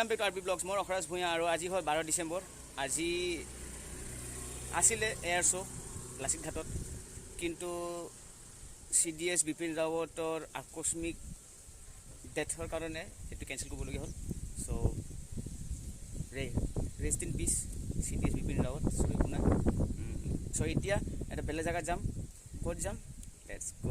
Back to RB blogs. মই অখৰাজ ভূঞা আৰু আজি হয় 12 ডিচেম্বৰ। আজি আছিলে এয়াৰ শ্ব' লাচিত ঘাটত, কিন্তু CDS বিপিন ৰাৱতৰ আকস্মিক ডেথৰ কাৰণে সেইটো কেঞ্চেল কৰিবলগীয়া হ'ল। So' rest in peace CDS Bipin Rawat. So' একো নাই। চ' এতিয়া এটা বেলেগ জেগাত যাম। ক'ত যাম? Let's go'.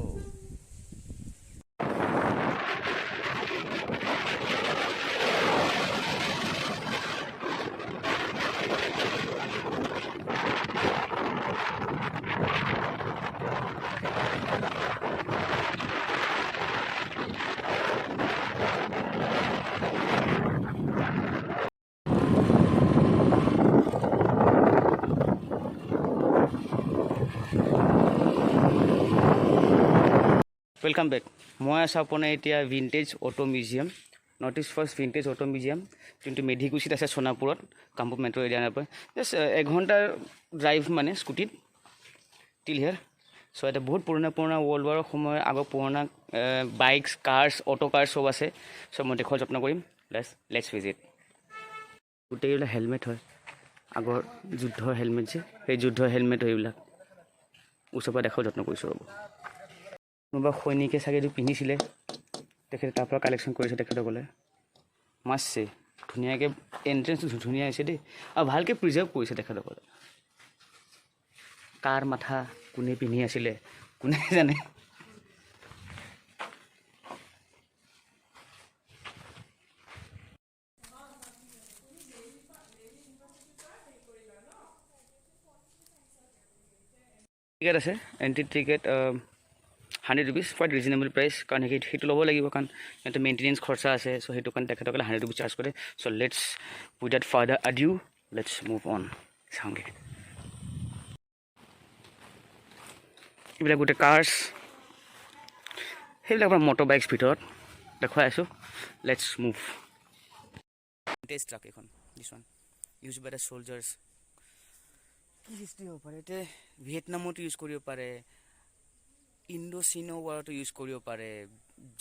Welcome back. মই আছোঁ আপোনাৰ এতিয়া vintage auto museum, north east first vintage auto museum, যোনটো মেধিকুছিত আছে সোণাপুৰত, কামৰূপ মেট্ৰ' এৰিয়াৰ পৰা জাষ্ট এঘণ্টাৰ ড্ৰাইভ মানে স্কুটিত টিল হিয়াৰ। চ' এটা বহুত পুৰণা ৱৰ্ল্ড ৱাৰৰ সময়ৰ আগৰ পুৰণা বাইকছ, কাৰ্ছ, অটো কাৰ্ছ চব আছে। চ' মই দেখুৱাৰ যত্ন কৰিম। Let's visit. গোটেইবিলাক হেলমেট হয়, আগৰ যুদ্ধৰ হেলমেট যে, সেই যুদ্ধৰ হেলমেট হয় এইবিলাক। ওচৰৰ পৰা দেখাৰ যত্ন কৰিছোঁ ৰ'ব। কোনোবা সৈনিকে চাগে এইটো পিন্ধিছিলে, তেখেতে তাৰ পৰা কালেকশ্যন কৰিছে তেখেতসকলে। মাছছে ধুনীয়াকৈ এণ্ট্ৰেঞ্চটো ধুনীয়া হৈছে দেই, আৰু ভালকৈ প্ৰিজাৰ্ভ কৰিছে তেখেতসকলে। কাৰ মাথা কোনে পিন্ধি আছিলে কোনে জানে। টিকেট আছে, entry ticket 100 rupees, quite reasonable price. কাৰণ সেইটো ল'ব লাগিব, কাৰণ সিহঁতে মেইনটেনেঞ্চ খৰচা আছে। চ' সেইটো কাৰণে তেখেতসকলে 100 rupees চাৰ্জ কৰে। So' let's without further adieu let's move on. চাওঁগৈ এইবিলাক গোটেই কাৰ্ছ, সেইবিলাক আপোনাৰ মটৰ বাইকছ ভিতৰত দেখুৱাই আছোঁ। Let's move. ভিণ্টেজ ট্ৰাক এখন, this one use by the soldiers. কি হিষ্ট্ৰী হ'ব পাৰে? এতিয়া ভিয়েটনামতো ইউজ কৰিব পাৰে, ইণ্ডো চীনো ৱাৰতো ইউজ কৰিব পাৰে,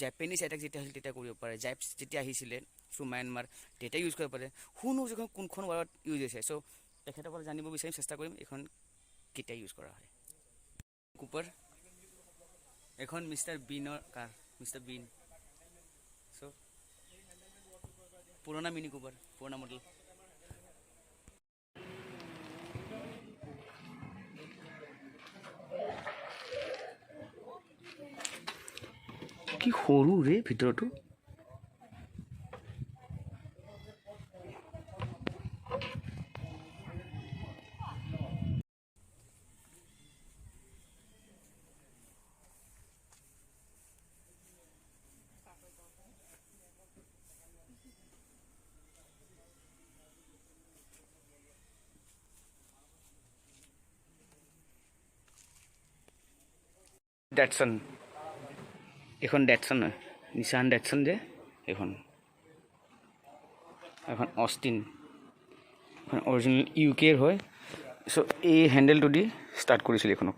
জাপানিজ এটেক যেতিয়া আহিছিল তেতিয়া কৰিব পাৰে, জাইপছ যেতিয়া আহিছিলে থ্ৰু ম্যানমাৰ তেতিয়া ইউজ কৰিব পাৰে। শুনো যে কোনখন ৱাৰত ইউজ হৈছে। চ' তেখেতসকলে জানিব বিচাৰিম, চেষ্টা কৰিম এইখন কেতিয়া ইউজ কৰা হয়। কুপাৰ, এখন মিষ্টাৰ বিনৰ কাৰ, মিষ্টাৰ বিন। চ' পুৰণা মিনি কুপাৰ, পুৰণা মডেল। কি সৰু ৰে ভিতৰতো। ডেটছন, এইখন ডেটছন হয়, নিচান ডেটছন যে এইখন। এখন অষ্টিন, এখন অৰিজিনেল UK হয়। চ' এই হেণ্ডেলটো দি ষ্টাৰ্ট কৰিছিল এইখনক।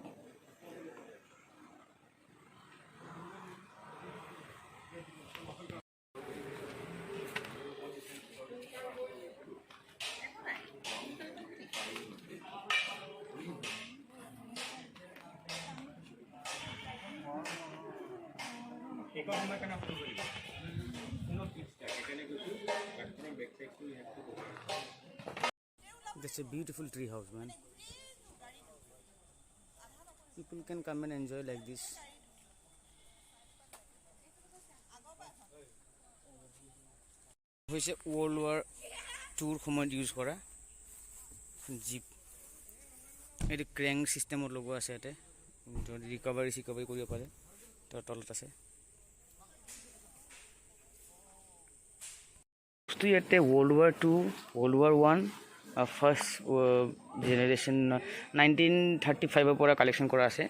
That's a beautiful tree house, man. People can come and enjoy like this. হৈছে World War II সময়ত ইউজ কৰা জীপ। এইটো ক্ৰেংক চিষ্টেমত লগোৱা আছে ইয়াতে, ৰিকভাৰী কৰিব পাৰে। তাৰ তলত আছে ইয়াতে World War II, World War I, first generation 1935ৰ পৰা কালেকশ্যন কৰা আছে।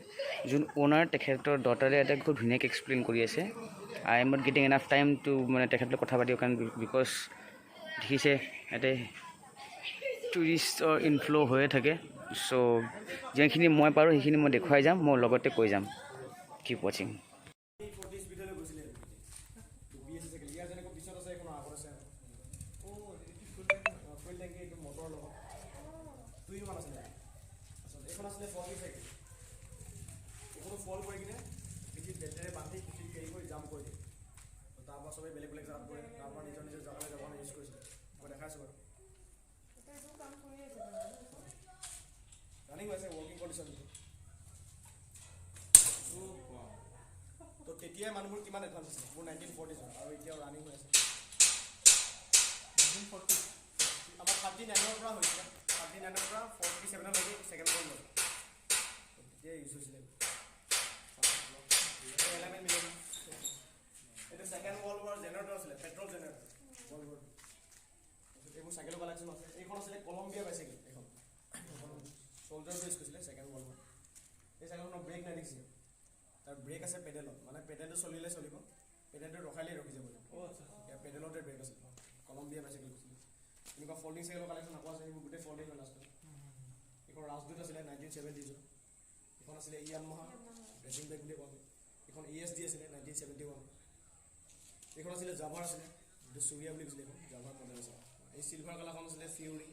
যোন অ'নাৰ তেখেতৰ ডটাৰে এটা খুব ধুনীয়াকৈ এক্সপ্লেইন কৰি আছে। I am not getting enough time to মানে তেখেতৰ কথা পাতিব কাৰণ বিকজ দেখিছে ইয়াতে টুৰিষ্টৰ ইনফ্ল' হৈয়ে থাকে। চ' যিখিনি মই পাৰোঁ সেইখিনি মই দেখুৱাই যাম, মই লগতে কৈ যাম। কিপ ৱাচিং। টেংকি এইটো মটৰৰ লগত টুইন ওৱান আছিলে তাৰপিছত এইখন আছিলে ফল্ডিং চাইকেল এইখনো ফল্ড কৰি কিনে পিঠিত বেল্টেৰে বান্ধি পিঠিত কেৰি কৰি জাম্প কৰি দিয়ে তাৰপৰা চবেই বেলেগ বেলেগ জেগাত পৰে তাৰপৰা নিজৰ নিজৰ জেগালৈ যাব ইউজ কৰিছিলে মই দেখাইছোঁ বাৰু ৰানিং হৈ আছে ৱৰ্কিং কণ্ডিশ্যন তো তেতিয়াই মানুহবোৰ কিমান এডভান্স আছিলে মোৰ 1940s আৰু এতিয়াও ৰানিং হৈ আছে 1940 আমাৰ 39ৰ পৰা হৈছিলে 39ৰ পৰা 47লৈকে ছেকেণ্ড ৱৰ্ল্ড ৱাৰ তেতিয়াই ইউজ হৈছিলে এলিমেণ্ট মিলি এইটো ছেকেণ্ড ৱৰ্ল্ড ৱাৰ জেনেৰেটৰ আছিলে পেট্ৰল জেনেৰেটৰ ৱৰ্ল্ড ৱাৰ এইবোৰ চাইকেলৰ কালেকশ্যন আছে এইখন আছিলে কলম্বিয়া বাইচাইকেল এইখন চল্ডাৰটো ইউজ কৰিছিলে ছেকেণ্ড ৱৰ্ল্ড ৱাৰ এই চাইকেলখনৰ ব্ৰেক নাই দেখিছিলে তাৰ ব্ৰেক আছে পেডেলত মানে পেডেলটো চলিলে চলিব পেডেলটো ৰখালেই ৰখি যাব ইয়াৰ পেডেলতে ব্ৰেক আছিল কলম্বিয়া বাইচাইকেল কৈছিলে এনেকুৱা ফল্ডিং চাইকেলৰ কালেকশ্যন আকৌ আছে সেইবোৰ গোটেই ফল্ডিং হয় লাষ্টত এইখন ৰাজদূত আছিলে 1970s এইখন আছিলে ইয়ামাহা ৰেচিং বাইক বুলি কোৱা হয় এইখন ESD আছিলে 1971 এইখন আছিলে জাভাৰ আছিলে যিটো চুৰিয়া বুলি কৈছিলে এইখন জাভাৰ মডেল আছিলে এই চিলভাৰ কালাৰখন আছিলে ফিউৰি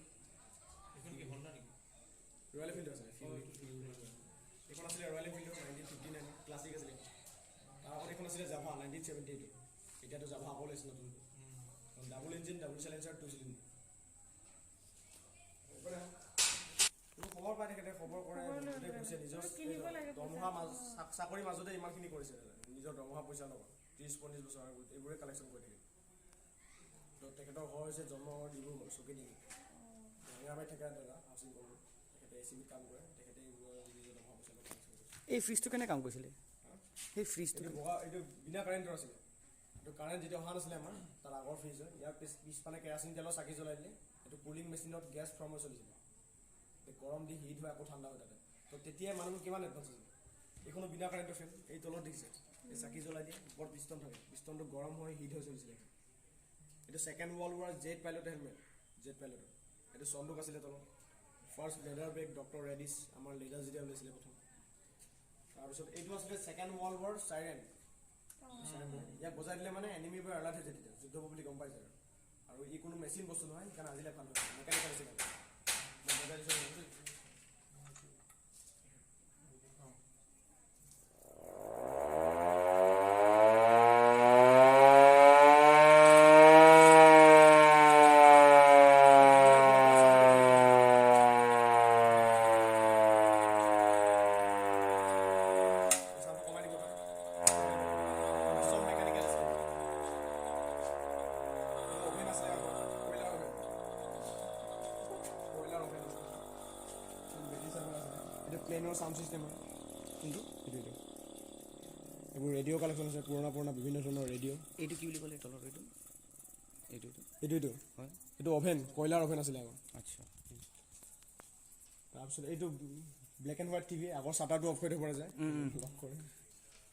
এইখন কি হণ্ডা নেকি ৰয়েল এনফিল্ডৰ আছিলে ফিউৰি এইখন আছিলে ৰয়েল এনফিল্ডৰ 1959 ক্লাছিক আছিলে তাৰ আগত এইখন আছিলে জাভা 1978 এতিয়াতো জাভা আকৌ লৈছে নতুন double engine double challenger 2 cylinder খবৰ পাই তেখেতে খবৰ কৰে কৈছে নিজৰ দৰমহা চাকৰিৰ মাজতে ইমানখিনি কৰিছে নিজৰ দৰমহা পইচা লগত 30-40 বছৰ আগত এইবোৰে কালেকশ্যন কৰি থাকে তো তেখেতৰ ঘৰ হৈছে জন্ম ডিব্ৰুগড় চকিডিঙি ৰঙাবাৰীত থকা দাদা হাউচিং কৰোঁ তেখেতে ACBত কাম কৰে তেখেতে এইবোৰ নিজৰ দৰমহা পইচা লগত কালেকশ্যন কৰিছে এই ফ্ৰিজটো কেনে কাম কৰিছিলে সেই ফ্ৰিজটো এইটো বিনা কাৰেণ্টৰ আছিলে এইটো কাৰেণ্ট যেতিয়া অহা নাছিলে আমাৰ তাৰ আগৰ ফ্ৰিজ হয় ইয়াৰ পিছফালে কেৰাচিন তেলৰ চাকি জ্বলাই দিলে এইটো কুলিং মেচিনত গেছ ফৰ্ম হৈ চলিছিলে গৰম দি হিট হয় আকৌ ঠাণ্ডা হয় তাতে তো তেতিয়াই মানুহবোৰ কিমান এডভান্স আছিলে এইখনো বিনা কাৰেণ্টৰ ফেন এই তলত দেখিছে এই চাকি জ্বলাই দিয়ে ওপৰত পিষ্টন থাকে পিষ্টনটো গৰম হৈ হিট হৈ চলিছিলে এইটো ছেকেণ্ড ৱৰ্ল্ড ৱাৰ জেট পাইলটৰ হেলমেট জেট পাইলটৰ এইটো চন্দুক আছিলে তলত ফাৰ্ষ্ট লেডাৰ বেগ ডক্টৰ ৰেডিছ আমাৰ লেডাৰ যেতিয়া ওলাইছিলে প্ৰথম তাৰপিছত এইটো আছিলে ছেকেণ্ড ৱৰ্ল্ড ৱাৰ চাইৰেন ইয়াক বজাই দিলে মানে এনিমিবোৰ এলাৰ্ট হৈ যায় তেতিয়া যুদ্ধ বুলি গম পাই যায় আৰু ই কোনো মেচিন বস্তু নহয় সেইকাৰণে আজিলে ভাল হয় মেকানিকেল আছিলে বজাই দিছোঁ প্লেনৰ সাউণ্ড সিস্টেম হয় কিন্তু এইটো এইবোৰ ৰেডিঅ' কালেকশ্যন আছে পুৰণা বিভিন্ন ধৰণৰ ৰেডিঅ' এইটো কি বুলি ক'লে তলৰ এইটো হয় এইটো অভেন কয়লাৰ অভেন আছিলে আগৰ আচ্ছা তাৰপিছত এইটো ব্লেক এণ্ড হোৱাইট টিভি আগৰ চাটাৰটো অফ কৰি থ'ব পৰা যায় লক কৰে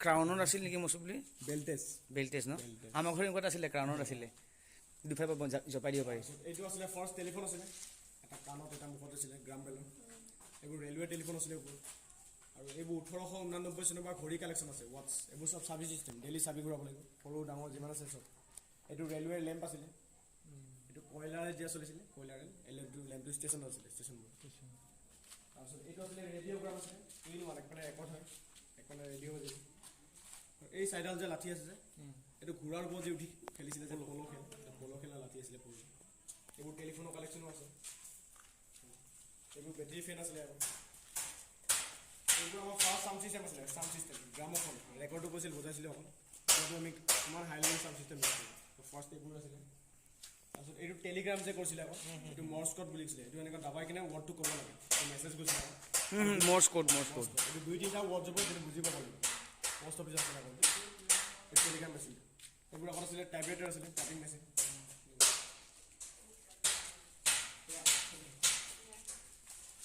ক্ৰাউনত আছিল নেকি মচুবলি বেল্টেজ ন আমাৰ ঘৰত এনেকুৱা আছিলে ক্ৰাউনত আছিলে দুফালৰ পৰা জপাই দিব পাৰি এইটো আছিলে ফাৰ্ষ্ট টেলিফোন আছিলে এটা কাণত এটা মুখত আছিলে গ্ৰাম বেলৰ এইবোৰ ৰেলৱে টেলিফোন আছিলে ওপৰত আৰু এইবোৰ 1889 চনৰ পৰা ঘড়ী কালেকশ্যন আছে ৱাটছ এইবোৰ চব চাবি চিষ্টেম ডেইলি চাবি ঘূৰাব লাগিব সৰু ডাঙৰ যিমান আছে চব এইটো ৰেলৱে লেম্প আছিলে এইটো কয়লাৰে দিয়া চলিছিলে কয়লাৰে লেম্পটো ষ্টেচনত আছিলে ষ্টেচনবোৰ তাৰপিছত এইটো আছিলে ৰেডিঅ'গ্ৰাম আছিলে একফালে ৰেকৰ্ড হয় একফালে ৰেডিঅ' হৈ যায় এই চাইডাল যে লাঠি আছে যে এইটো ঘোঁৰাৰ ওপৰত যে উঠি খেলিছিলে যে পল' খেলা লাঠি আছিলে পল' এইবোৰ টেলিফোনৰ কালেকশ্যনো আছে এইবোৰ বেটেৰী ফেন আছিলে আৰু এইবোৰ আমাৰ ফাৰ্ষ্ট চাউণ্ড চিষ্টেম আছিলে চাউণ্ড চিষ্টেম গ্ৰামোফোন ৰেকৰ্ডটো কৈছিল বজাইছিলে অকল এইটো আমি ইমান হাই লেভেল চাউণ্ড চিষ্টেম দিছিলোঁ ফাৰ্ষ্ট এইবোৰ আছিলে তাৰপিছত এইটো টেলিগ্ৰাম যে কৰিছিলে আকৌ এইটো মৰ্ছ কোড বুলি কৈছিলে এইটো এনেকৈ দাবাই কিনে ৱৰ্ডটো ক'ব লাগে মেছেজ গৈছিলে মৰ্ছ কোড এইটো 2-3টা ৱৰ্ড যাব সেইটো বুজিব লাগিব পোষ্ট অফিচ আছিলে আকৌ এইটো টেলিগ্ৰাম মেচিন এইবোৰ আকৌ আছিলে টাইপৰাইটাৰ আছিলে টাইপিং মেচিন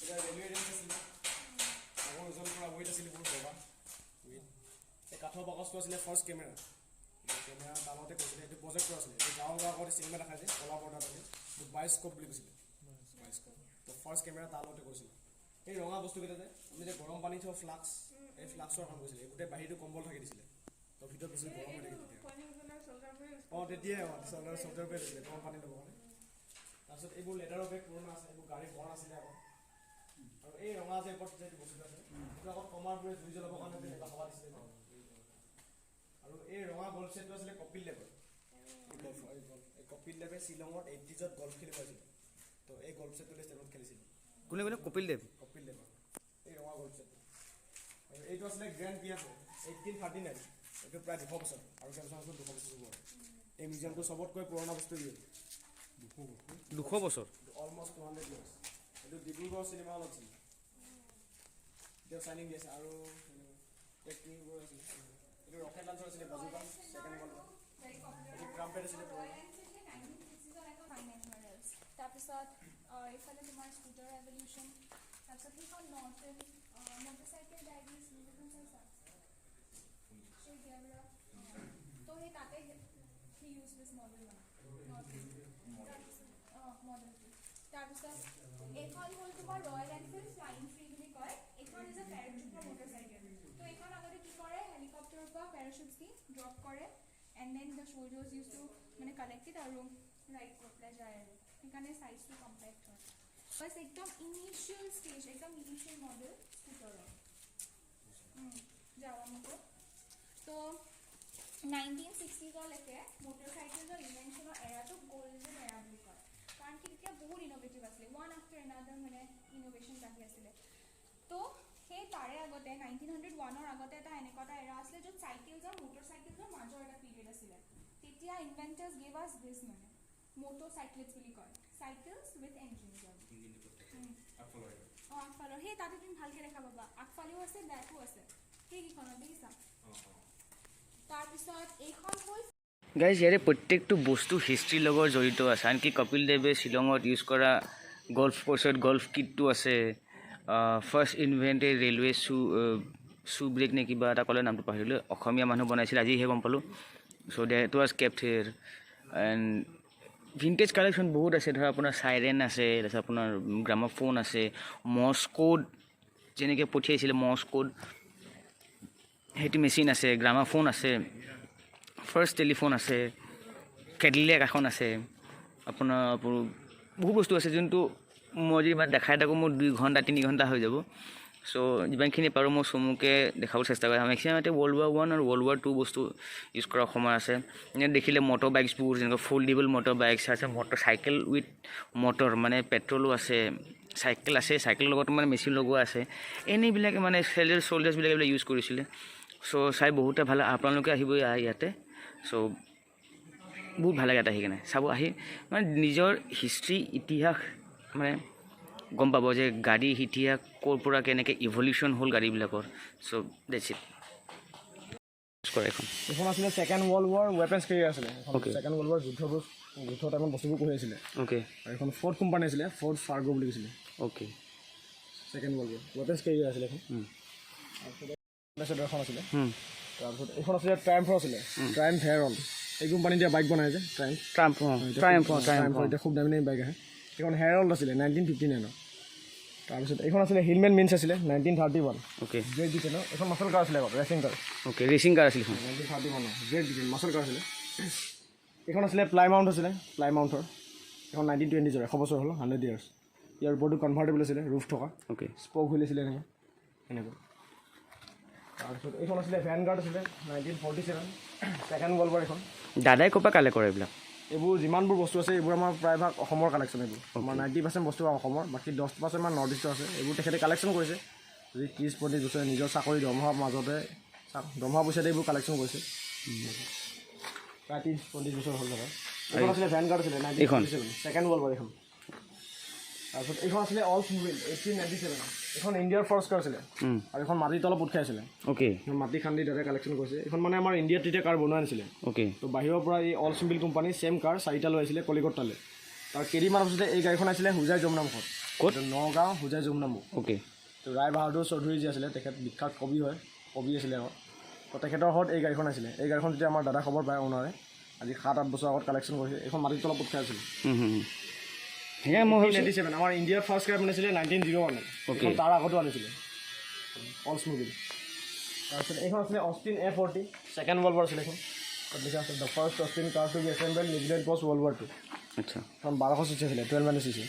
ৰেলৱে ৰেঞ্চ আছিলে আগৰ ওজন পৰা ৱেইট আছিলে বহুত বগা ৱেইট এই কাঠৰ বাকচটো আছিলে ফাৰ্ষ্ট কেমেৰা ডাঙৰতে কৈছিলে এইটো প্ৰজেক্টৰ আছিলে এই গাঁৱৰ আগতে চিনেমা দেখাই যে কলা পৰ্দাত আছিলে এইটো বায়স্কোপ বুলি কৈছিলে বায়স্কোপ তো ফাৰ্ষ্ট কেমেৰা তাৰ লগতে কৈছিলে এই ৰঙা বস্তুকেইটা যে আমি যে গৰম পানী থোৱা ফ্লাক্স এই ফ্লাক্সৰ কাম কৰিছিলে গোটেই বাহিৰটো কম্বল থাকি দিছিলে তো ভিতৰত বেছি গৰম হৈ থাকে তেতিয়া তেতিয়াই চল্ডাৰ পৰা দিছিলে গৰম পানী ল'ব কাৰণে তাৰপিছত এইবোৰ লেডাৰৰ বেগ পুৰণা আছে, এইবোৰ গাড়ী বন আছিলে আকৌ। আৰু এই ৰঙা যে ওপৰত যে বস্তুটো আছে সেইটো আকৌ কমাৰবোৰে জুই জ্বলাবৰ কাৰণে তেনেকুৱা সভা দিছিলে। আৰু এই ৰঙা গল্ফ ছেটটো আছিলে কপিল দেৱৰ। এই কপিল দেৱে শ্বিলঙত 80s গল্ফ খেলি পাইছিলে। তো এই গল্ফ ছেটটো ষ্টেটত খেলিছিলে কোনে কোনে? কপিল দেৱ। কপিল দেৱৰ এই ৰঙা গল্ফ ছেটটো। আৰু এইটো আছিলে গ্ৰেণ্ড পিয়ানো 1839। এইটো প্ৰায় 200 বছৰ আৰু কেইবছৰ 200 বছৰ হ'ব। এই মিউজিয়ামটো চবতকৈ পুৰণা বস্তু দিয়ে 200 বছৰ। Almost 200 years। এইটো ডিব্ৰুগড় চিনেমা হলত আছিলে। এতিয়া চাইনিং দি আছে আৰু টেকনিকবোৰ আছিলে। এইটো ৰকেট লঞ্চাৰ আছিলে বাজুকা ছেকেণ্ড ৱৰ্ল্ড ৱাৰ। এইটো ট্ৰাম্পেট আছিলে পুৰণা। তাৰপিছত এইফালে তোমাৰ স্কুটাৰ ৰেভলিউশ্যন, তাৰপিছত সেইখন নৰ্টেন মটৰচাইকেল ডায়েৰীজ সেইখন চাইছা? সেই গেমৰা তো সেই তাতে সি ইউজ দিছ মডেল মডেলটো। তাৰপিছত এইখন হ'ল তোমাৰ ৰয়েল এনফিল্ড ফ্লাইং ফ্ৰী বুলি কয়। এইখন ইজ এ পেৰাচুটৰ মটৰচাইকেল। তো এইখন আগতে কি কৰে, হেলিকপ্টাৰৰ পৰা পেৰাচুটছ দি ড্ৰপ কৰে and then the soldiers use to মানে কালেক্টেড আৰু ৰাইড কৰি পেলাই যায় আৰু সেইকাৰণে চাইজটো কম্পেক্ট হয়। বাছ একদম ইনিচিয়েল ষ্টেজ, একদম ইনিচিয়েল মডেল স্কুটাৰৰ যাৱা মটো। তো 1960লৈকে মটৰচাইকেলৰ ইনভেনশ্যনৰ এৰাটো গ'ল্ডেন এৰা বুলি কয়। কাৰণ কি তেতিয়া বহুত ইন'ভেটিভ আছিলে, ওৱান আফটাৰ এনাডাৰ মানে ইন'ভেশ্যনছ আহি আছিলে। তো সেই তাৰে আগতে 1901ৰ আগতে এটা এনেকুৱা এটা এৰা আছিলে য'ত চাইকেলছ আৰু মটৰচাইকেলছৰ মাজৰ এটা পিৰিয়ড আছিলে। তেতিয়া ইনভেণ্টাৰ্ছ গেভ আছ দিছ মানে মটৰচাইকেলছ বুলি কয়, চাইকেলছ উইথ এঞ্জিনছ আৰু আগফালৰ সেই তাতে তুমি ভালকৈ দেখা পাবা, আগফালেও আছে বেকো আছে সেইকেইখনত দেখিছা। তাৰপিছত এইখন হ'ল গাইজ, ইয়াৰে প্ৰত্যেকটো বস্তু হিষ্ট্ৰীৰ লগত জড়িত আছে। আনকি কপিল দেৱে শ্বিলঙত ইউজ কৰা গল্ফ কোৰ্চত গল্ফ কিটটো আছে। First invented railway shoe brake নে কিবা এটা ক'লে, নামটো পাহৰিলোঁ। অসমীয়া মানুহ বনাইছিলে, আজিহে গম পালোঁ। So' that was kept here. And vintage collection বহুত আছে। ধৰা আপোনাৰ চাইৰেন আছে, তাৰপিছত আপোনাৰ গ্ৰামোফোন আছে, মৰ্ছ কোড যেনেকৈ পঠিয়াইছিলে মৰ্ছ কোড সেইটো মেচিন আছে, গ্ৰামোফোন আছে, ফাৰ্ষ্ট টেলিফোন আছে, কেডিলেক এখন আছে, আপোনাৰ বহুত বস্তু আছে যোনটো মই যদি ইমান দেখাই থাকোঁ মোৰ 2 ঘণ্টা 3 ঘণ্টা হৈ যাব। চ' যিমানখিনি পাৰোঁ মই চমুকৈ দেখাবলৈ চেষ্টা কৰিম। মেক্সিমাম এতিয়া World War I আৰু World War II বস্তু ইউজ কৰাৰ সময় আছে। এনে দেখিলে মটৰ বাইকছবোৰ যেনেকৈ ফল্ডেবল মটৰ বাইকছ আছে, মটৰ চাইকেল উইথ মটৰ মানে পেট্ৰলো আছে, চাইকেল আছে, চাইকেলৰ লগত মানে মেচিন লগোৱা আছে। এনেবিলাকে মানে চল্ডাৰ্ছবিলাকে এইবিলাক ইউজ কৰিছিলে। চ' চাই বহুতে ভাল, আপোনালোকে আহিব ইয়াতে। চ' বহুত ভাল লাগে ইয়াত আহি কিনে চাব, আহি মানে নিজৰ হিষ্ট্ৰী ইতিহাস মানে গম পাব যে গাড়ী ইতিহাস ক'ৰ পৰা কেনেকৈ ইভলিউশ্যন হ'ল গাড়ীবিলাকৰ। চ' ডেটছ ইট। কৰা এইখন আছিলে second world war weapons carrier আছিলে। Okay. ছেকেণ্ড ৱৰ্ল্ড ৱাৰ যুদ্ধৰ টাইমত বস্তুবোৰ কঢ়িয়াইছিলে। অ'কে আৰু এখন ফ'ৰ্ড কোম্পানী আছিলে, ফ'ৰ্ড ফাৰ্গো বুলি কৈছিলে। Okay second world war weapons carrier আছিলে এখন। তাৰপিছত এখন আছিলে। তাৰপিছত এইখন আছিলে ট্ৰাইম্ফৰ আছিলে, ট্ৰাইম্ফ হেৰল্ড। এই কোম্পানী এতিয়া বাইক বনাই যে ট্ৰাইম্ফ এতিয়া খুব দামী বাইক আহে। এইখন হেৰল্ড আছিলে 1959। তাৰপিছত এইখন আছিলে হিলমেন মিন্স আছিলে 1931। অ'কে জেড ডিটেন এখন মাছল কাৰ আছিলে আগত, ৰেচিং কাৰ। অ'কে ৰেচিং কাৰ আছিল 1931 জেড ডিটেন মাছল কাৰ আছিলে। এইখন আছিলে প্লাইমাউণ্ট আছিলে, প্লাইমাউণ্টৰ। এখন 1920 100 বছৰ হ'ল, 100 years। ইয়াৰ ওপৰতো কনভাৰ্টেবল আছিলে, ৰুফ থকা, অ'কে স্পক হুইল আছিলে এনেকৈ। তাৰপিছত এইখন আছিলে ভেন গাৰ্ড আছিলে 1947 ছেকেণ্ড ৱৰ্ল্ড ৱাৰ। এইখন দাদাই ক'ৰ পৰা কালেক্ট কৰে এইবিলাক? এইবোৰ যিমানবোৰ বস্তু আছে এইবোৰ আমাৰ প্ৰায়ভাগ অসমৰ কালেকশ্যন। এইবোৰ আমাৰ 90% বস্তু অসমৰ, বাকী 10% মান নৰ্থ ইষ্টৰ আছে। এইবোৰ তেখেতে কালেকশ্যন কৰিছে। যদি 30-35 বছৰে নিজৰ চাকৰি দৰমহাৰ মাজতে দৰমহা পইচাতে এইবোৰ কালেকশ্যন কৰিছে। প্ৰায় 30-35 বছৰ হ'ল দাদা। এইখন আছিলে ভেন গাৰ্ড আছিলে 1947 ছেকেণ্ড ৱৰ্ল্ড ৱাৰ। এইখন তাৰপিছত এইখন আছিলে অলছমোবিল 1897। এইখন ইণ্ডিয়াৰ ফাৰ্ষ্ট কাৰ আছিলে আৰু এইখন মাটিৰ তলত পোত খাইছিলে। অ'কে মাটি খান্দি তাতে কালেকশ্যন কৰিছে। এইখন মানে আমাৰ ইণ্ডিয়াত তেতিয়া কাৰ বনোৱা নাছিলে। অ'কে তো বাহিৰৰ পৰা এই অলছমোবিল কোম্পানী ছেম কাৰ 4টা লৈ আহিছিলে কলিকতালৈ। তাৰ কেইদিনমানৰ পিছতে এই গাড়ীখন আছিলে হোজাই যমুনামুখত, ক'ত? নগাঁও হোজাই যমুনামুখ। অ'কে তো ৰায় বাহাদুৰ চৌধুৰী যি আছিলে তেখেত বিখ্যাত কবি হয়, কবি আছিলে আগত। তো তেখেতৰ ঘৰত এই গাড়ীখন আছিলে। এই গাড়ীখন যেতিয়া আমাৰ দাদা খবৰ পায় অ'নাৰে, আজি 7-8 বছৰ আগত কালেকশ্যন কৰিছে। এইখন মাটিৰ তলত পোত খাই আছিলে। সেয়া মই ভাবিছোঁ 1997 আমাৰ ইণ্ডিয়াৰ ফাৰ্ষ্ট কাৰ বনাইছিলে 1901। Okay. তাৰ আগতো আনিছিলে অলছমোবিল। তাৰপিছত এইখন আছিলে Austen A40 second world war আছিলে। এইখন তাত লিখা আছে the first Austin car to be assemble New Zealand post World War 2 আচ্ছা এখন 1200 চিচি আছিলে 1200 চিচি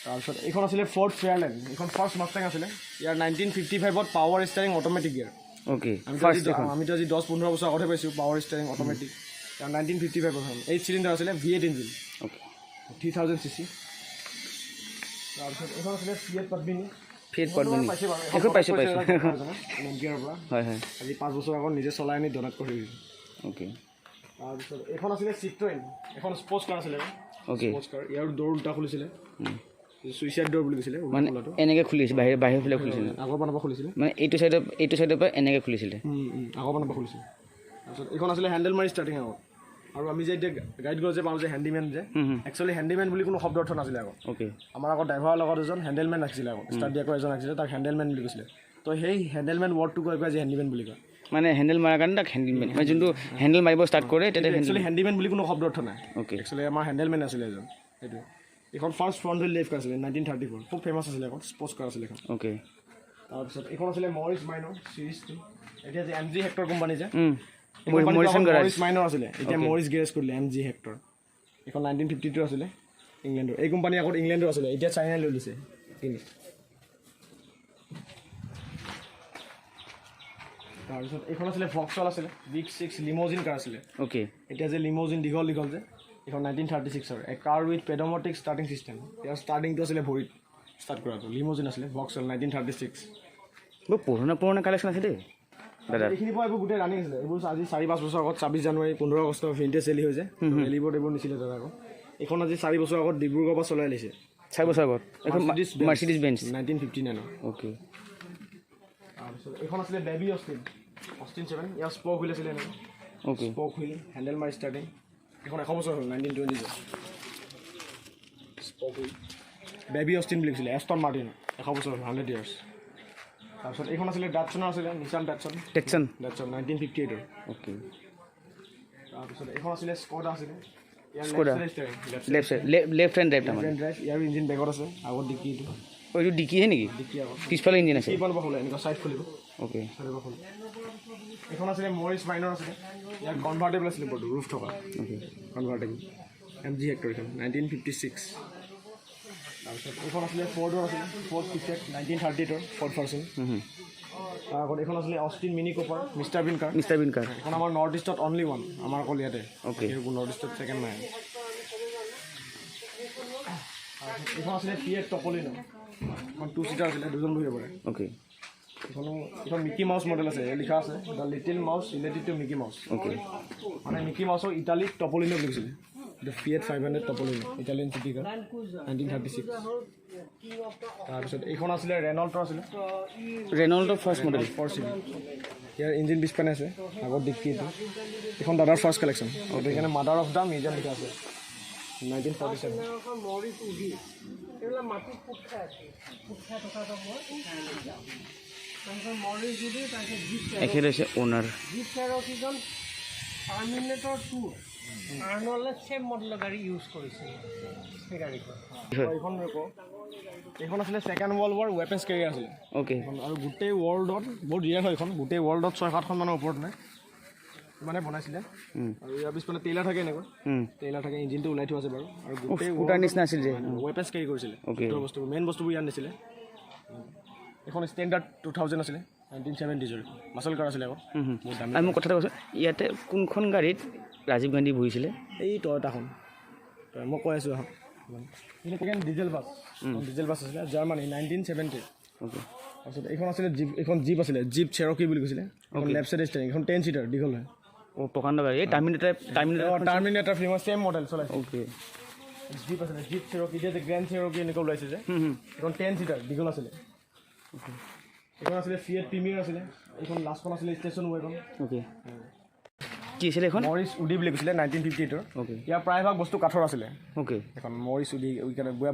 তাৰপিছত এইখন আছিলে ফৰ্ড ফেয়াৰলেণ্ড এইখন ফাৰ্ষ্ট মাষ্টাং আছিলে ইয়াৰ 1955ত power steering automatic gear okay first এখন আমিতো আজি 10-15 বছৰ আগতে পাইছোঁ পাৱাৰ ষ্টাৰিং অট'মেটিক ইয়াৰ 1955 প্ৰথম 8 চিলিণ্ডাৰ আছিলে V8 ইঞ্জিন অ'কে 3000 চিচি তাৰপিছত এইখন আছিলে ফিয়েট পদ্মিনী ফিয়েট পদ্মিনী পাইছে বাৰু এইখন পাইছোঁ নকিয়াৰ পৰা হয় হয় আজি 5 বছৰ আগত নিজে চলাই আনি ডনেট কৰি দিছোঁ অ'কে তাৰপিছত এইখন আছিলে চিট্ৰইন এখন স্পৰ্টছ কাৰ আছিলে অ'কে স্পৰ্টছ কাৰ ইয়াৰ দৌৰ উল্টা খুলিছিলে ছুইচাইড দৌৰ বুলি কৈছিলে মানে এনেকৈ খুলিছে বাহিৰৰ ফালে খুলিছিলে আগৰ পৰা খুলিছিলে মানে এইটো চাইডৰ পৰা এনেকৈ খুলিছিলে আগৰ পৰা খুলিছিলে তাৰপিছত এইখন আছিলে হেণ্ডেল মাৰি ষ্টাৰ্টিং আগত আৰু আমি যে এতিয়া গাইড গ'ল যে পাওঁ যে হেণ্ডিমেন যে একচুৱেলি হেণ্ডিমেন বুলি কোনো শব্দ অৰ্থ নাছিলে আগত অ'কে আমাৰ আগত ড্ৰাইভাৰৰ লগত এজন হেণ্ডেলমেন ৰাখিছিলে আগত ষ্টাৰ্ট দিয়াকৈ এজন ৰাখিছিলে তাক হেণ্ডেলমেন বুলি কৈছিলে তো সেই হেণ্ডেলমেন ৱৰ্ডটো কৈ যে হেণ্ডিমেন বুলি কয় মানে হেণ্ডেল মাৰাৰ কাৰণে তাক হেণ্ডিলমেন মানে যোনটো হেণ্ডেল মাৰিব ষ্টাৰ্ট কৰে তেতিয়া একচুৱেলি হেণ্ডিমেন বুলি কোনো শব্দ অৰ্থ নাই অ'কে একচুৱেলি আমাৰ হেণ্ডেলমেন আছিলে এজন সেইটোৱে এইখন ফাৰ্ষ্ট ফ্ৰণ্ট হুইল ড্ৰাইভ কাৰ আছিলে 1934 খুব ফেমাছ আছিলে এখন স্পৰ্টছ কাৰ আছিলে এখন অ'কে তাৰপিছত এইখন আছিলে মৰিছ মাইনৰ চিৰিজটো এতিয়া যে MG হেক্টৰ কোম্পানী যে মৰিছ মাইনৰ আছিলে এতিয়া মৰিছ গেৰেজ কৰিলে MG হেক্টৰ এইখন 1952 আছিলে ইংলেণ্ডৰ এই কোম্পানী আগত ইংলেণ্ডৰ আছিলে এতিয়া চাইনাই লৈ লৈছে কিনি তাৰপিছত এইখন আছিলে ভক্সল আছিলে বিগ 6 লিমোজিন কাৰ আছিলে অ'কে এতিয়া যে লিমোজিন দীঘল যে এইখন 1936ৰ এ কাৰ উইথ পেডমেটিক ষ্টাৰ্টিং চিষ্টেম ইয়াৰ ষ্টাৰ্টিংটো আছিলে ভৰিত ষ্টাৰ্ট কৰাটো লিমোজিন আছিলে ভক্সল 1936 বহুত পুৰণা কালেকশ্যন আছে দেই দাদা এইখিনি পৰা এইবোৰ গোটেই ৰানিং আছিলে এইবোৰ আজি 4-5 বছৰ আগত 26 জানুৱাৰী 15 আগষ্ট ভিণ্টেজ চেলি হৈছে ৰেলিবোৰ্ড এইবোৰ নিছিলে দাদা আকৌ এইখন আজি 4 বছৰ আগত ডিব্ৰুগড়ৰ পৰা চলাই লৈছে 4 বছৰ আগত এখন মাৰ্চিডিজ বেঞ্চ 1959 অ'কে তাৰপিছত এইখন আছিলে বেবী অষ্টিন 7 ইয়াৰ স্পক হুইল আছিলে এনেকৈ অ'কে স্পক হুইল হেণ্ডেল মাৰি ষ্টাৰ্টিং এইখন 100 বছৰ হ'ল 1920 স্পক হুইল বেবী অষ্টিন বুলি কৈছিলে এষ্টন মাৰ্টিন 100 বছৰ হ'ল 100 ইয়াৰ্ছ তাৰপিছত এইখন আছিলে ডাটছনৰ আছিলে নিছান ডাটছন 1958 অ'কে তাৰপিছত এইখন আছিলে স্কডা আছিলে স্কডা লেফ্ট হেণ্ড ড্ৰাইভ তাৰমানে ইয়াৰ ইঞ্জিন বেগত আছে আগত ডিকিটো এইটো ডিকিহে নেকি ডিকি আগত পিছফালে ইঞ্জিন আছে কিমান খোলে এনেকুৱা চাইড খুলিব অ'কে এইখন আছিলে মৰিছ মাইনৰ আছিলে ইয়াৰ কনভাৰ্টেবল আছিলে বৰ্ডটো ৰুফ থকা অ'কে কনভাৰ্টেবল MG হেক্টৰ এইখন 1956 তাৰপিছত এইখন আছিলে ফৰ্ডৰ আছিলে ফৰ্ড পিকেট 1930ৰ ফৰ্ড ফাৰ্চন তাৰ আগত এইখন আছিলে অষ্টিন মিনি কোপাৰ মিষ্টাৰ বিন কাৰ এইখন আমাৰ নৰ্থ ইষ্টত অনলি ওৱান আমাৰ অকল ইয়াতে অ'কে নৰ্থ ইষ্টত ছেকেণ্ড নাই এইখন আছিলে ফিয়েট টপলিনো এখন 2 চিটাৰ আছিলে দুজন বহিব পাৰে অ'কে এইখন মিকি মাউচ মডেল আছে লিখা আছে the little mouse related to Mickey mouse okay মানে মিকি মাউচক ইটালীত টপলিনো বুলি কৈছিলে দ্য ফিয়েট 500 টপলিনো ইটালিয়ান চিটি কাৰ 1936 তাৰপিছত এইখন আছিলে ৰেনল্টৰ ফাৰ্ষ্ট মডেল 4 চিটি ইয়াৰ ইঞ্জিন পিছপানে আছে আগত ডিক্কি এইটো এইখন দাদাৰ ফাৰ্ষ্ট কালেকশ্যন সেইকাৰণে মাদাৰ অফ দ্য মিউজিয়াম লিখা আছে 1947 এখেত হৈছে অ'নাৰ টাৰ্মিনেটৰ 2 আৰ্নল্ডে চেম মডেলৰ গাড়ী ইউজ কৰিছিল সেই গাড়ীখন এইখন আছিলে second world war weapons carrier আছিলে অ'কে আৰু গোটেই ৱৰ্ল্ডত বহুত ৰিয়েৰ হয় এইখন গোটেই ৱৰ্ল্ডত 6-7খন মানৰ ওপৰত নাই মানে বনাইছিলে আৰু ইয়াৰ পিছফালে টেইলাৰ থাকে এনেকৈ টেইলাৰ থাকে ইঞ্জিনটো ওলাই থোৱা আছে বাৰু আৰু গোটেই স্কুটাৰ নিচিনা আছিল যে ৱেপেন্স কেৰি কৰিছিলে অ'কে বস্তুবোৰ মেইন বস্তুবোৰ ইয়াত নিছিলে এখন ষ্টেণ্ডাৰ্ড 2000 আছিলে 1970 মাচল কাৰ আছিলে আকৌ বহুত দামী আৰু মই কথা এটা কৈছোঁ ইয়াতে কোনখন গাড়ীত ৰাজীৱ গান্ধী বহিছিলে এই টয়টাখন মই কৈ আছোঁ এখন ডিজেল বাছ আছিলে জাৰ্মানী 1970 অ'কে তাৰপিছত এইখন আছিলে এইখন জীপ আছিলে জীপ চেৰকি বুলি কৈছিলে লেফ্ট চাইড ষ্টেৰিং এইখন 10 চিটাৰ দীঘল হয় অ' প্ৰকাণ্ড গাড়ী এই টাৰ্মিনেটাৰ ফিল্মৰ ছেম মডেল চলাইছে অ'কে জীপ আছিলে জীপ চেৰকি এতিয়া যে গ্ৰেণ্ড চেৰকি এনেকৈ ওলাইছে যে এইখন 10 চিটাৰ দীঘল আছিলে এইখন আছিলে ফিয়েট প্ৰিমিয়াৰ আছিলে এইখন লাষ্টখন আছিলে ষ্টেচন ৱেগন অ'কে কি আছিলে এখন মৰিছ উডি বুলি কৈছিলে 1958 অ'কে ইয়াৰ প্ৰায়ভাগ বস্তু কাঠৰ আছিলে অ'কে এখন মৰিছ উডি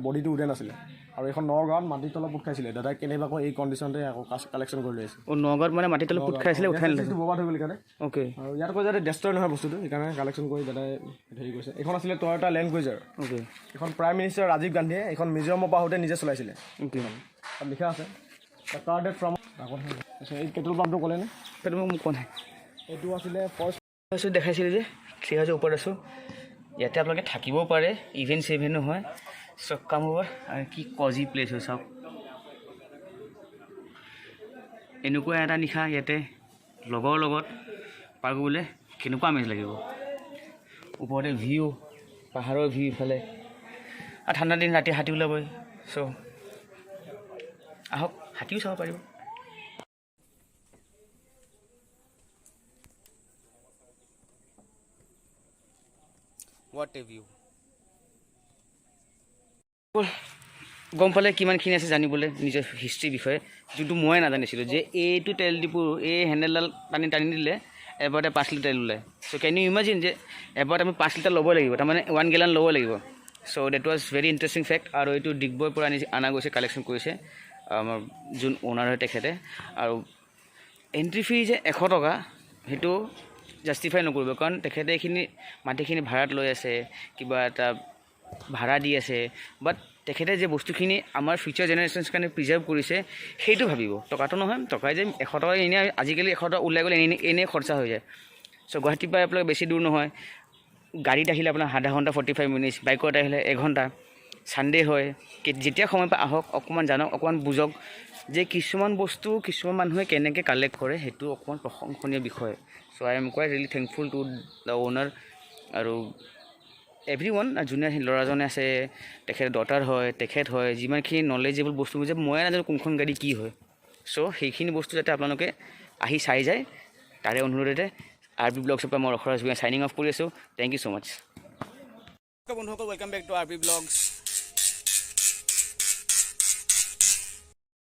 বডিটো উডেন আছিলে আৰু এখন নগাঁৱত মাটিৰ তলত পোট খাইছিলে দাদাই কেনেবাকৈ এই কণ্ডিশ্যনতে আকৌ কালেকশ্যন কৰি লৈ আছে অ' নগাঁৱত মানে মাটিৰ তলত পোট খাইছিলে উঠাই নিলে ববাদ হৈ গ'ল কাৰণে অ'কে আৰু ইয়াত কৈ যাতে ডেষ্ট্ৰয় নহয় বস্তুটো সেইকাৰণে কালেকশ্যন কৰি দাদাই হেৰি কৰিছে এইখন আছিলে টয়টা লেণ্ড ক্ৰুইজাৰ অ'কে এখন প্ৰাইম মিনিষ্টাৰ ৰাজীৱ গান্ধীয়ে এইখন মিজোৰামৰ পৰা আহোঁতে নিজে চলাইছিলে অ'কে তাত লিখা আছে কাৰ্ডেড ফ্ৰম এই পেট্ৰল পাম্পটো ক'লেনে সেইটো মোক কোৱা নাই এইটো আছিলে ফাৰ্ষ্ট আছোঁ দেখাইছিলোঁ যে 3,000 ওপৰত আছোঁ। ইয়াতে আপোনালোকে থাকিবও পাৰে, ইভেণ্ট চিভেণ্টো হয়, চব কাম হ'ব। আৰু কি কজি প্লেচ হয় চাওক, এনেকুৱা এটা নিশা ইয়াতে লগৰ লগত পাৰ কৰিবলৈ কেনেকুৱা আমেজ লাগিব। ওপৰতে ভিউ, পাহাৰৰ ভিউ ইফালে, আৰু ঠাণ্ডা দিন ৰাতি হাতী ওলাবই। চ' আহক, হাতীও চাব পাৰিব। What a view. গম পালে কিমানখিনি আছে জানিবলৈ নিজৰ হিষ্ট্ৰীৰ বিষয়ে, যোনটো মই নাজানিছিলোঁ যে এইটো তেল ডিপু এই হেণ্ডেলডাল টানি দিলে এবাৰতে 5 লিটাৰ তেল ওলায়। চ' কেন ইউ ইমাজিন যে এবাৰত আমি 5 লিটাৰ ল'ব লাগিব, তাৰমানে 1 গেলন ল'ব লাগিব। So' that was very interesting fact. আৰু এইটো ডিগবৈৰ পৰা অনা গৈছে, কালেকশ্যন কৰিছে আমাৰ যোন অ'নাৰ হয় তেখেতে। আৰু এণ্ট্ৰি ফি যে 100 টকা সেইটো জাষ্টিফাই নকৰিব, কাৰণ তেখেতে এইখিনি মাটিখিনি ভাড়াত লৈ আছে, কিবা এটা ভাড়া দি আছে। বাট তেখেতে যে বস্তুখিনি আমাৰ ফিউচাৰ জেনেৰেশ্যনছ কাৰণে প্ৰিজাৰ্ভ কৰিছে সেইটো ভাবিব। টকাটো নহয়, টকাই যে 100 টকা এনেই, আজিকালি 100 টকা ওলাই গ'লে এনেই খৰচা হৈ যায়। চ' গুৱাহাটীৰ পৰা আপোনালোক বেছি দূৰ নহয়, গাড়ীত আহিলে আপোনাৰ আধা ঘণ্টা 45 মিনিটছ, বাইকত আহিলে 1 ঘণ্টা। ছানডে হয়, যেতিয়া সময় পাই আহক, অকণমান জানক, অকণমান বুজক যে কিছুমান বস্তু কিছুমান মানুহে কেনেকৈ কালেক্ট কৰে, সেইটো অকণমান প্ৰশংসনীয় বিষয়। So' I am quite really thankful to the owner আৰু এভৰি ওৱান। যোনে ল'ৰাজনে আছে, তেখেত ডটাৰ হয়, তেখেত হয়, যিমানখিনি নলেজেবল বস্তু যে মই নাজানো কোনখন গাড়ী কি হয়। চ' সেইখিনি বস্তু যাতে আপোনালোকে আহি চাই যায়, তাৰে অনুৰোধতে RP ব্লগছৰ পৰা মই ৰখৰাজ ভূঞা চাইনিং অফ কৰি আছোঁ। Thank you so' much. বন্ধুসকল, welcome back to RP blogs.